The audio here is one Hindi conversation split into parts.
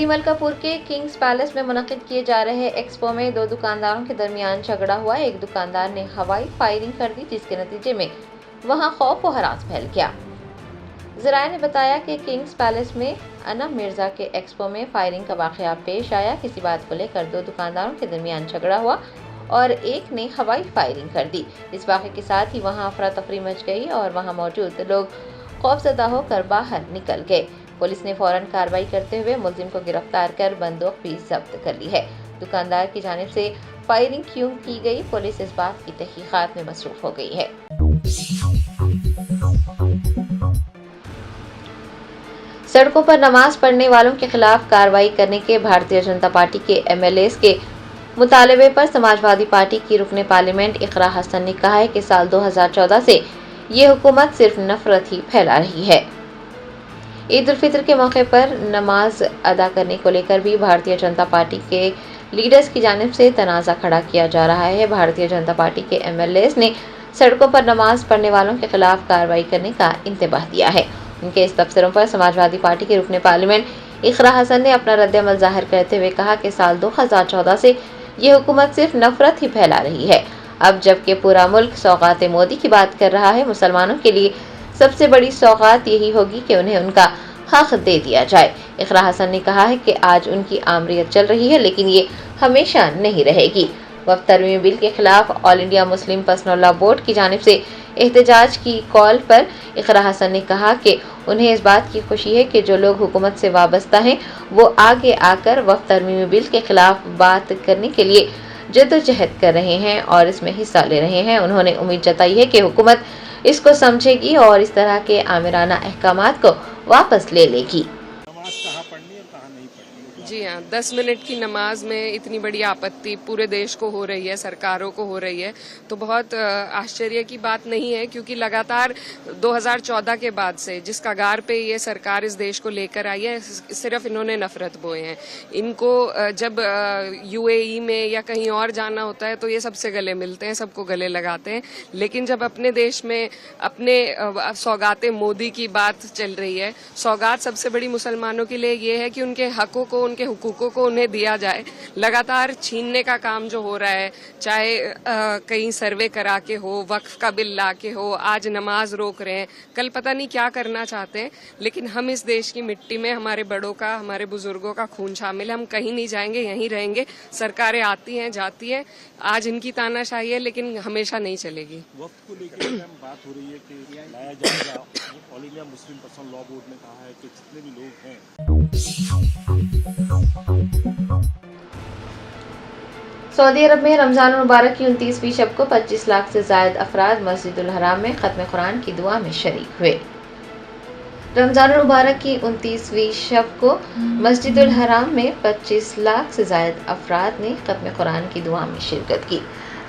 मलकापुर के किंग्स पैलेस में मुनक्किद किए जा रहे एक्सपो में दो दुकानदारों के दरमियान झगड़ा हुआ। एक दुकानदार ने हवाई फायरिंग कर दी, जिसके नतीजे में वहां खौफ व हरास फैल गया। ज़राए ने बताया कि किंग्स पैलेस में अनम मिर्जा के एक्सपो में फायरिंग का वाक़या पेश आया। किसी बात को लेकर दो दुकानदारों के दरमियान झगड़ा हुआ और एक ने हवाई फायरिंग कर दी। इस वाक़े के साथ ही वहां अफरा तफरी मच गई और वहां मौजूद लोग खौफजदा होकर बाहर निकल गए। पुलिस ने फौरन कार्रवाई करते हुए मुलजिम को गिरफ्तार कर बंदूक भी जब्त कर ली है। दुकानदार की जानिब से फायरिंग क्यों की गई, पुलिस इस बात की तहकीकात में मसरूफ हो गई है। सड़कों पर नमाज पढ़ने वालों के खिलाफ कार्रवाई करने के भारतीय जनता पार्टी के MLAs के मुतालबे पर समाजवादी पार्टी की रुकने पार्लियामेंट इकरा हसन ने कहा है कि साल 2014 से ये हुकूमत सिर्फ नफरत ही फैला रही है। ईद उल फितर के मौके पर नमाज अदा करने को लेकर भी भारतीय जनता पार्टी के लीडर्स की जानिब से तनाज़ा खड़ा किया जा रहा है। भारतीय जनता पार्टी के MLAs ने सड़कों पर नमाज पढ़ने वालों के खिलाफ कार्रवाई करने का इंतबाह दिया है। उनके इस तबसरों पर समाजवादी पार्टी के रुकने पार्लियामेंट इकरा हसन ने अपना रद्द-ए-अमल जाहिर करते हुए कहा कि साल 2014 से ये हुकूमत सिर्फ नफरत ही फैला रही है। अब जबकि पूरा मुल्क सौगात मोदी की बात कर रहा है, मुसलमानों के लिए सबसे बड़ी सौगात यही होगी कि उन्हें उनका हक दे दिया जाए। इकरा हसन ने कहा है कि आज उनकी आमरीत चल रही है, लेकिन ये हमेशा नहीं रहेगी। वफ़द तरमीमी बिल के खिलाफ all India Muslim personal law board की जानिब से एहतजाज की कॉल पर इकरा हसन ने कहा कि उन्हें इस बात की खुशी है कि जो लोग हुकूमत से वाबस्ता हैं वो आगे आकर वफ़द तरमीमी बिल के खिलाफ बात करने के लिए जद्दोजहद कर रहे हैं और इसमें हिस्सा ले रहे हैं। उन्होंने उम्मीद जताई है कि हुकूमत इसको समझेगी और इस तरह के आमिराना अहकामात को वापस ले लेगी। जी हाँ, 10 मिनट की नमाज में इतनी बड़ी आपत्ति पूरे देश को हो रही है, सरकारों को हो रही है, तो बहुत आश्चर्य की बात नहीं है, क्योंकि लगातार 2014 के बाद से जिस कगार पे ये सरकार इस देश को लेकर आई है, सिर्फ इन्होंने नफरत बोए हैं। इनको जब UAE में या कहीं और जाना होता है तो ये सबसे गले मिलते हैं, सबको गले लगाते हैं, लेकिन जब अपने देश में अपने सौगाते मोदी की बात चल रही है, सौगात सबसे बड़ी मुसलमानों के लिए ये है कि उनके हकों को, उनके हुकूकों को उन्हें दिया जाए। लगातार छीनने का काम जो हो रहा है, चाहे कहीं सर्वे करा के हो, वक्फ का बिल ला के हो, आज नमाज रोक रहे हैं, कल पता नहीं क्या करना चाहते हैं, लेकिन हम इस देश की मिट्टी में हमारे बड़ों का, हमारे बुजुर्गों का खून शामिल है। हम कहीं नहीं जाएंगे, यहीं रहेंगे। सरकारें आती हैं, जाती हैं, आज इनकी तानाशाही है, लेकिन हमेशा नहीं चलेगी। वक्त को लेकर बात हो रही है कि लाया जाएगा। All India Muslim personal law board ने कहा है कि जितने भी लोग हैं। सऊदी अरब में रमजान मुबारक की 29वीं शब को 25 लाख से ज्यादा अफराद मस्जिदुल हराम में खत्म कुरान की दुआ में शरीक हुए। रमजान मुबारक की 29वीं शब को मस्जिदुल हराम में 25 लाख से ज्यादा अफराद ने खत्म कुरान की दुआ में शिरकत की।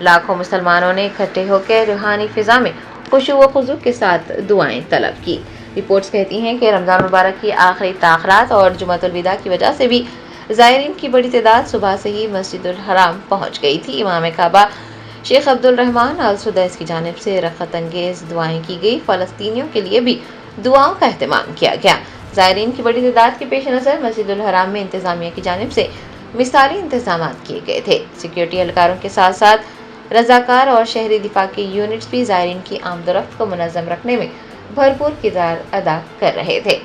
लाखों मुसलमानों ने इकट्ठे होकर रूहानी फिजा में खुशू व खुजू के साथ दुआएं तलब की। रिपोर्ट्स कहती हैं कि रमजान मुबारक की आखिरी ताख़रात और जुमातुल विदा की वजह से भी ज़ायरीन की बड़ी तादाद सुबह से ही मस्जिदुल हराम पहुँच गई थी। इमाम काबा शेख अब्दुल रहमान अल सुदैस की जानिब से रफ़त अंगेज़ दुआएं की गई। फ़लस्तीनियों के लिए भी दुआओं का एहतमाम किया गया। ज़ायरीन की बड़ी तादाद के पेश नज़र मस्जिदुल हराम में इंतज़ामिया की जानिब से मिसाली इंतजाम किए गए थे। सिक्योरिटी एहलकारों के साथ साथ रज़ाकार और शहरी दिफा के यूनिट्स भी ज़ायरीन की आमदोरफ्त को मुनज़्ज़म रखने में भरपूर किरदार अदा कर रहे थे।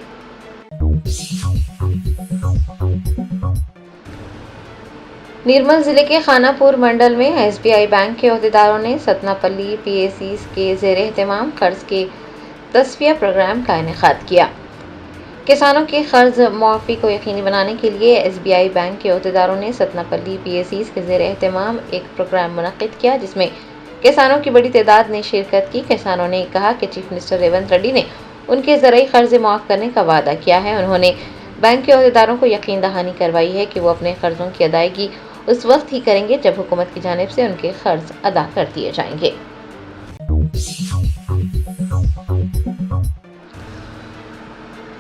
निर्मल जिले के खानापुर मंडल में SBI बैंक के अहदेदारों ने सतनापल्ली PACs के ज़ेर एहतमाम कर्ज के तस्फिया प्रोग्राम का इनेकाद किया। किसानों के कर्ज मुआफ़ी को यकीनी बनाने के लिए SBI बैंक के अहदेदारों ने सतनापल्ली PACs के ज़ेर एहतमाम एक प्रोग्राम मुनक़्क़िद किया, जिसमें किसानों की बड़ी तादाद ने शिरकत की। किसानों ने कहा कि चीफ मिनिस्टर रेवंत रेड्डी ने उनके ज़रूरी कर्ज माफ़ करने का वादा किया है। उन्होंने बैंक के अहदेदारों को यकीन दहानी करवाई है कि वो अपने कर्जों की अदायगी उस वक्त ही करेंगे जब हुकूमत की जानिब से उनके कर्ज अदा कर दिए जाएंगे।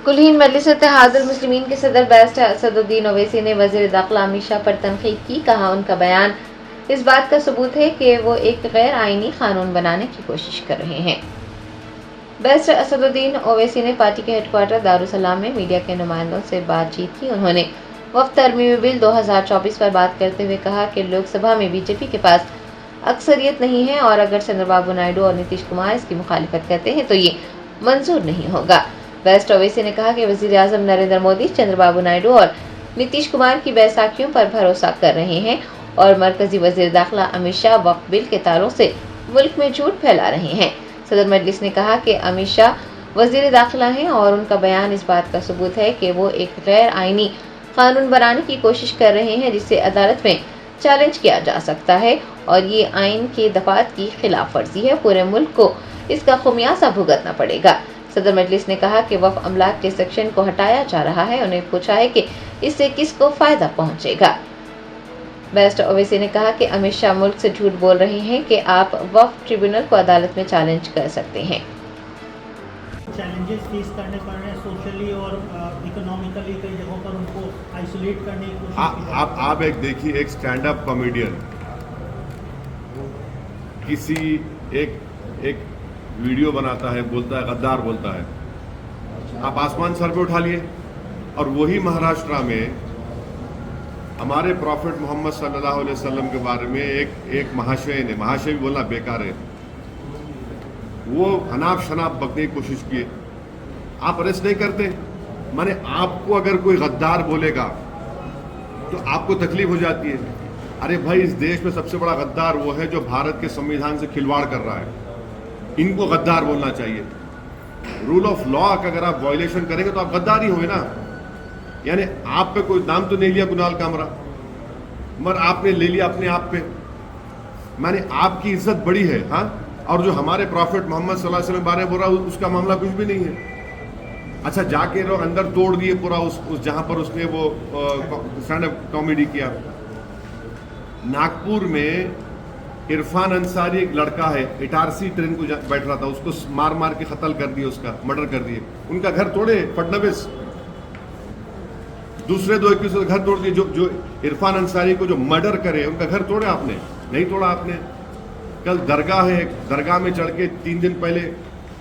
कुलीन मजलिस इत्तेहादुल मुस्लिमीन के सदर बैरिस्टर असदुद्दीन ओवैसी ने वज़ीर दाखिला अमित शाह पर तनकीद की। कहा, उनका बयान इस बात का सबूत है कि वो एक गैर आईनी कानून बनाने की कोशिश कर रहे हैं। बैरिस्टर असदुद्दीन ओवैसी ने पार्टी के हेडक्वार्टर दारुसलाम में मीडिया के नुमाइंदों से बातचीत की। उन्होंने वफ़द तरमीमी बिल 2024 पर बात करते हुए कहा कि लोकसभा में बीजेपी के पास अक्सरियत नहीं है और अगर चंद्रबाबू नायडू और नीतीश कुमार इसकी मुखालिफत करते हैं तो ये मंजूर नहीं होगा। बेस्ट ओवैसी ने कहा कि वज़ीर आज़म नरेंद्र मोदी चंद्रबाबू नायडू और नीतीश कुमार की बैसाखियों पर भरोसा कर रहे हैं और मरकजी वज़ीर दाखिला अमित शाह वक्फ बिल के तारों से मुल्क में झूठ फैला रहे हैं। सदर मजलिस ने कहा कि अमित शाह वज़ीर दाखिला हैं और उनका बयान इस बात का सबूत है कि वो एक गैर आईनी कानून बनाने की कोशिश कर रहे हैं जिसे अदालत में चैलेंज किया जा सकता है और ये आइन के दफात की खिलाफ वर्जी है। पूरे मुल्क को इसका खुमियाजा भुगतना पड़ेगा। सदर मजलिस ने कहा कि वक्फ अमलाक के सेक्शन को हटाया जा रहा है। उन्हें पूछा है कि इससे किसको फायदा पहुंचेगा। बेस्ट ओवैसी ने कहा कि अमित शाह मुल्क से झूठ बोल रहे हैं कि आप वक्फ ट्रिब्यूनल को अदालत में चैलेंज कर सकते हैं। चैलेंजेस फेस करने पड़ रहे हैं सोशली और इकोनॉमिकली, कई जगहों पर उनको आइसोलेट करने की कोशिश आप एक देखिए, एक स्टैंड अप कॉमेडियन किसी एक वीडियो बनाता है, बोलता है गद्दार बोलता है, आप आसमान सर पे उठा लिए। और वही महाराष्ट्र में हमारे प्रॉफिट मोहम्मद सल्लल्लाहु अलैहि वसल्लम के बारे में एक महाशय ने, महाशय भी बोलना बेकार है, वो अनाप शनाप बकने की कोशिश किए, आप अरेस्ट नहीं करते। माने आपको अगर कोई गद्दार बोलेगा तो आपको तकलीफ हो जाती है। अरे भाई, इस देश में सबसे बड़ा गद्दार वो है जो भारत के संविधान से खिलवाड़ कर रहा है, इनको गद्दार बोलना चाहिए। रूल ऑफ लॉ का अगर आप वायलेशन करेंगे तो आप गद्दार ही होंगे ना। यानी आप पे कोई नाम तो नहीं लिया कुणाल कामरा, मगर आपने ले लिया अपने आप पे, माने आपकी इज्जत बड़ी है। हाँ, और जो हमारे प्रॉफिट मोहम्मद सल्लल्लाहु अलैहि वसल्लम के बारे में बोल रहा है उसका मामला कुछ भी नहीं है। अच्छा, जाके लोग अंदर तोड़ दिए पूरा उस जहां पर उसने वो स्टैंड अप कॉमेडी किया। नागपुर में इरफान अंसारी एक लड़का है, इटारसी ट्रेन को बैठ रहा था, उसको मार मार के कत्ल कर दिए, उसका मर्डर कर दिए। उनका घर तोड़े फडणवीस, दूसरे दो एक घर तोड़ दिए। जो इरफान अंसारी को जो मर्डर करे उनका घर तोड़े आपने? नहीं तोड़ा आपने। कल दरगाह है, दरगाह में चढ़ के 3 दिन पहले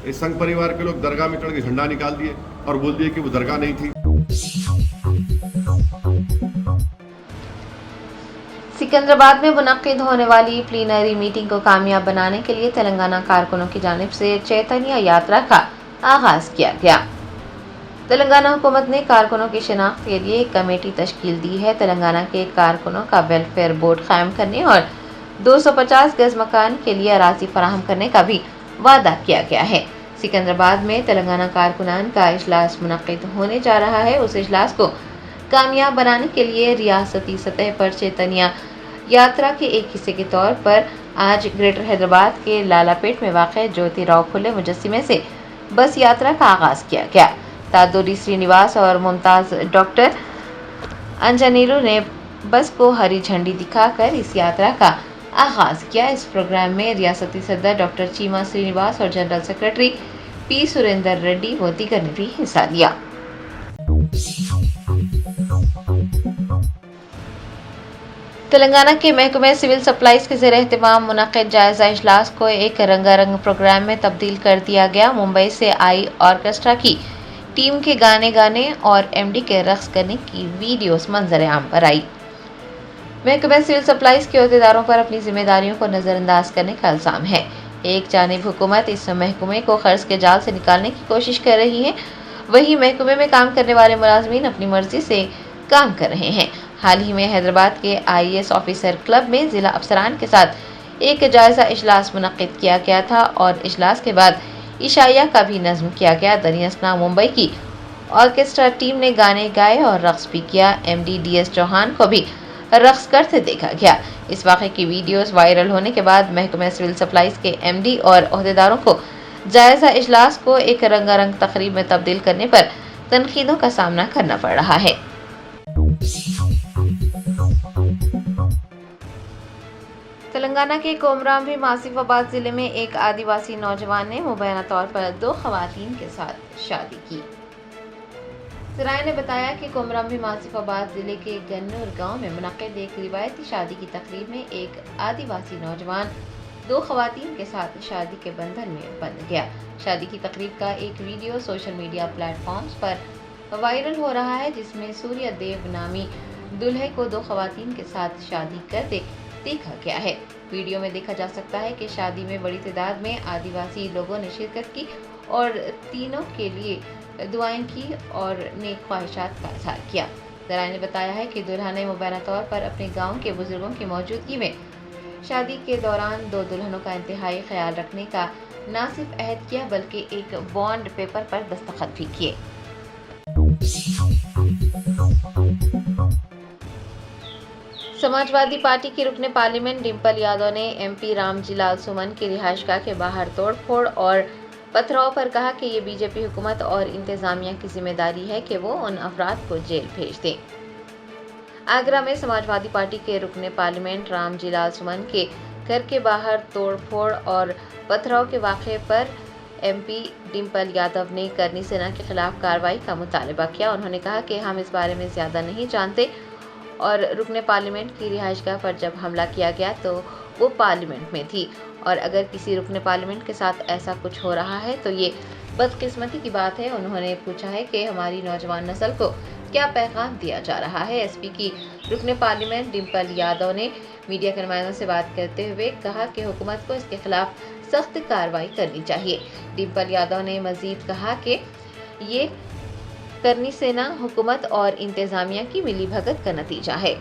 इस संघ परिवार के लोग दरगाह में चढ़ के झंडा निकाल दिए और बोल दिए कि वो दरगाह नहीं थी। सिकंदराबाद में मुनक्किद होने वाली प्लीनरी मीटिंग को कामयाब बनाने के लिए तेलंगाना कारकुनों की जानिब से चैतन्य यात्रा का आगाज किया गया। तेलंगाना हुकूमत ने कारकुनों की शिनाख्त के लिए एक कमेटी तश्कील दी है। तेलंगाना के कारकुनों का वेलफेयर बोर्ड कायम करने और 250 गज मकान के लिए अराजी फराहम करने का भी वादा किया गया है। सिकंदराबाद में तेलंगाना कारकुनान का इजलास मुनक्किद होने जा रहा है। उस इजलास को कामयाब बनाने के लिए रियासती सतह पर चैतन्य यात्रा के एक हिस्से के तौर पर आज ग्रेटर हैदराबाद के लालापेट में वाक़ ज्योतिराव फुले मुजस्सिमे से बस यात्रा का आगाज किया गया। तादुरी श्रीनिवास और मुमताज़ डॉक्टर अंजनीरू ने बस को हरी झंडी दिखाकर इस यात्रा का आगाज किया। इस प्रोग्राम में रियासती सदर डॉक्टर चीमा श्रीनिवास और general secretary P Surender Reddy व दीगर ने भी हिस्सा लिया। तेलंगाना के महकमे सिविल सप्लाईज के ज़ेर एहतमाम मुनक्किद जायजा इजलास को एक रंगारंग प्रोग्राम में तब्दील कर दिया गया। मुंबई से आई ऑर्केस्ट्रा की टीम के गाने गाने और एमडी के रक्स करने की वीडियोस मंजर आम पर आई। महकमे सिविल सप्लाईज के अहदेदारों पर अपनी जिम्मेदारियों को नज़रअंदाज करने का इल्ज़ाम है। एक जानिब हुकूमत इस महकमे को कर्ज के जाल से निकालने की कोशिश कर रही है, वहीं महकमे में काम करने वाले मुलाजमीन अपनी मर्जी से काम कर रहे हैं। हाल ही में हैदराबाद के IAS ऑफिसर क्लब में ज़िला अफसरान के साथ एक जायजा इजलास मुनक्किद किया गया था और इजलास के बाद इशाया का भी नज़्म किया गया। दरियासना मुंबई की ऑर्केस्ट्रा टीम ने गाने गाए और रक्स भी किया। MD DS चौहान को भी रक्स करते देखा गया। इस वाक़े की वीडियोस वायरल होने के बाद महकमा सिविल सप्लाईज के MD और ओहदेदारों को जायजा इजलास को एक रंगारंग तकरीब में तब्दील करने पर तनकीदों का सामना करना पड़ रहा है। तेलंगाना के कोमरामभीम आसिफाबाद जिले में एक आदिवासी नौजवान ने मुबैना तौर पर 2 खवातीन के साथ शादी की। सराय ने बताया कि कोमरामभीम आसिफाबाद जिले के गन्नूर गांव में मुनक्किद एक रिवायती शादी की तकरीब में एक आदिवासी नौजवान 2 खवातीन के साथ शादी के बंधन में बंध गया। शादी की तकरीब का एक वीडियो सोशल मीडिया प्लेटफॉर्म्स पर वायरल हो रहा है, जिसमें सूर्य देव नामी दूल्हे को 2 खवातीन के साथ शादी करते देखा गया है। वीडियो में देखा जा सकता है कि शादी में बड़ी तादाद में आदिवासी लोगों ने शिरकत की और तीनों के लिए दुआएं की और नेक ख्वाहिशात का इजहार किया। जराये ने बताया है कि दुल्हा ने मुबैना तौर पर अपने गांव के बुजुर्गों की मौजूदगी में शादी के दौरान 2 दुल्हनों का इंतहाई ख्याल रखने का न सिर्फ अहद किया बल्कि एक बॉन्ड पेपर पर दस्तखत भी किए। समाजवादी पार्टी की रुकने पार्लियामेंट डिम्पल यादव ने एमपी रामजी लाल सुमन की रिहायशगाह के बाहर तोड़फोड़ और पथराव पर कहा कि ये बीजेपी हुकूमत और इंतजामिया की जिम्मेदारी है कि वो उन अफराद को जेल भेज दें। आगरा में समाजवादी पार्टी के रुकने पार्लियामेंट रामजी लाल सुमन के घर के बाहर तोड़फोड़ और पथराव के वाक़े पर एमपी डिम्पल यादव ने करनी सेना के खिलाफ कार्रवाई का मुतालबा किया। उन्होंने कहा कि हम इस बारे में ज़्यादा नहीं जानते और रुकने पार्लियामेंट की रिहायशगाह पर जब हमला किया गया तो वो पार्लियामेंट में थी और अगर किसी रुकने पार्लियामेंट के साथ ऐसा कुछ हो रहा है तो ये बदकिस्मती की बात है। उन्होंने पूछा है कि हमारी नौजवान नस्ल को क्या पैगाम दिया जा रहा है। एसपी की रुकने पार्लियामेंट डिम्पल यादव ने मीडिया के नुमाइंदों से बात करते हुए कहा कि हुकूमत को इसके खिलाफ सख्त कार्रवाई करनी चाहिए। डिम्पल यादव ने मजीद कहा कि ये करनी सेना हुकूमत और इंतजामिया की मिलीभगत का नतीजा है।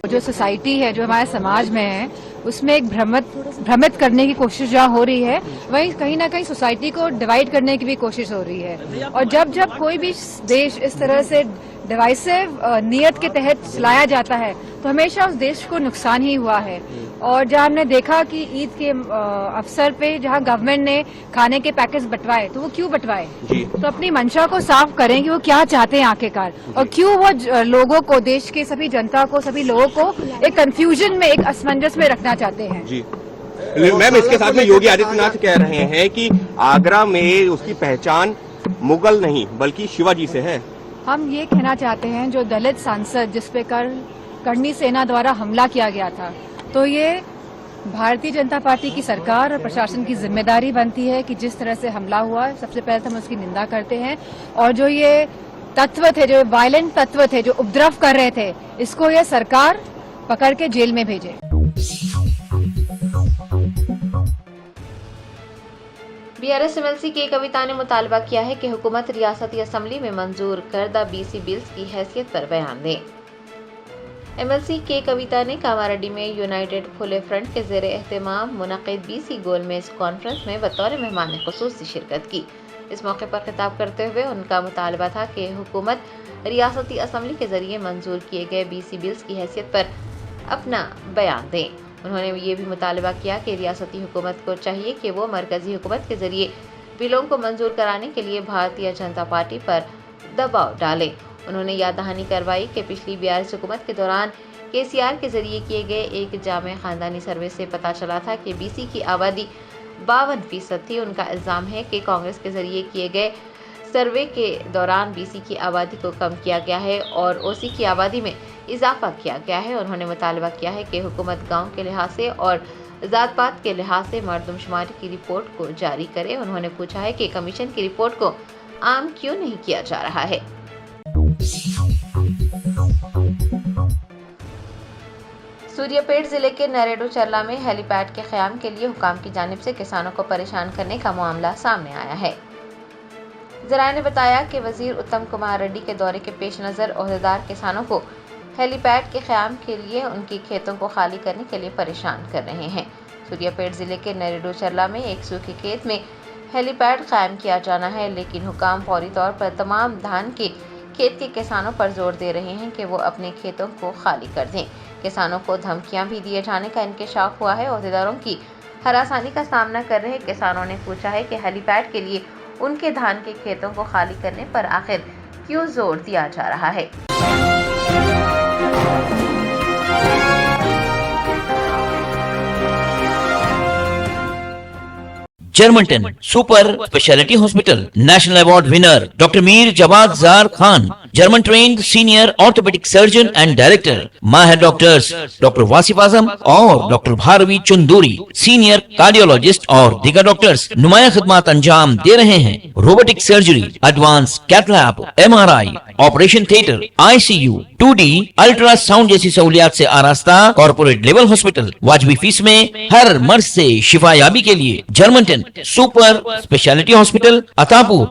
जो सोसाइटी है, जो हमारे समाज में है, उसमें एक भ्रमित करने की कोशिश जहाँ हो रही है, वहीं कहीं ना कहीं सोसाइटी को डिवाइड करने की भी कोशिश हो रही है। और जब कोई भी देश इस तरह से डिवाइसिव नियत के तहत चलाया जाता है तो हमेशा उस देश को नुकसान ही हुआ है। और जहाँ हमने देखा कि ईद के अवसर पे जहाँ गवर्नमेंट ने खाने के पैकेज बंटवाए तो वो क्यों बंटवाए, तो अपनी मंशा को साफ करें कि वो क्या चाहते हैं आखिरकार और क्यों वो लोगों को, देश के सभी जनता को, सभी लोगों को एक कंफ्यूजन में, एक असमंजस में रखना चाहते हैं। जी मैम, इसके साथ में योगी आदित्यनाथ कह रहे हैं कि आगरा में उसकी पहचान मुगल नहीं बल्कि शिवाजी से है। हम ये कहना चाहते हैं जो दलित सांसद जिसपे करनी सेना द्वारा हमला किया गया था, तो ये भारतीय जनता पार्टी की सरकार और प्रशासन की जिम्मेदारी बनती है कि जिस तरह से हमला हुआ, सबसे पहले तो हम उसकी निंदा करते हैं। और जो ये तत्व थे, जो वायलेंट तत्व थे, जो उपद्रव कर रहे थे, इसको ये सरकार पकड़ के जेल में भेजे। बीआरएस एमएलसी के कविता ने मुतालबा किया है कि हुकूमत रियासती असम्बली में मंजूर करदा बीसी बिल्स की हैसियत पर बयान दे। एमएलसी के कविता ने कामारेड्डी में यूनाइटेड फुले फ्रंट के ज़ेरे एहतमाम मुनक़िद बीसी गोलमेज कॉन्फ्रेंस में बतौर मेहमान खुसूसी शिरकत की। इस मौके पर खिताब करते हुए उनका मुतालबा था कि हुकूमत रियासती असम्बली के जरिए मंजूर किए गए बीसी बिल्स की हैसियत पर अपना बयान दें। उन्होंने ये भी मुतालबा किया कि रियासती हुकूमत को चाहिए कि वो मरकजी हुकूमत के जरिए बिलों को मंजूर कराने के लिए भारतीय जनता पार्टी पर दबाव डालें। उन्होंने याद दहानी करवाई कि पिछली बीआरएस हुकूमत के दौरान केसीआर के जरिए किए गए एक जामे खानदानी सर्वे से पता चला था कि बीसी की आबादी 52% थी। उनका इल्ज़ाम है कि कांग्रेस के जरिए किए गए सर्वे के दौरान बीसी की आबादी को कम किया गया है और ओसी की आबादी में इजाफा किया गया है। उन्होंने मुतालबा किया है कि हुकूमत गाँव के लिहाज से और ज़ात पात के लिहाज से मरदमशुमारी की रिपोर्ट को जारी करे। उन्होंने पूछा है कि कमीशन की रिपोर्ट को आम क्यों नहीं किया जा रहा है। सूर्यापेट जिले के नरेडो चरला में हेलीपैड के क़याम के लिए हुकाम की जानिब से किसानों को परेशान करने का मामला सामने आया है। ज़राए ने बताया कि वज़ीर उत्तम कुमार रेड्डी के दौरे के पेश नज़र ओहदेदार किसानों को हेलीपैड के क़याम के लिए उनकी खेतों को खाली करने के लिए परेशान कर रहे हैं। सूर्यापेट जिले के नरेडो चरला में एक सूखे खेत में हेलीपैड कायम किया जाना है, लेकिन हुकाम फौरी तौर पर तमाम धान के खेत के किसानों पर जोर दे रहे हैं कि वो अपने खेतों को खाली कर दें। किसानों को धमकियां भी दिए जाने का इंकशाफ हुआ है। ओहदेदारों की हरासानी का सामना कर रहे किसानों ने पूछा है कि हेलीपैड के लिए उनके धान के खेतों को खाली करने पर आखिर क्यों जोर दिया जा रहा है। German 10 super specialty hospital national award winner doctor Mir Jawad Zar Khan German trained senior orthopaedic surgeon and director माहिर डॉक्टर्स डॉक्टर वासिफ आजम और doctor Bharavi Chunduri, senior cardiologist और दीगर डॉक्टर्स नुमाया खिदमत अंजाम दे रहे हैं। Robotic surgery, advance cath lab, MRI, operation theatre, ICU, 2D ultrasound जैसी सहूलियात से आरास्ता कॉर्पोरेट लेवल हॉस्पिटल। वाजबी फीस में हर मर्ज से शिफायाबी के लिए German 10 super specialty hospital, Attapur,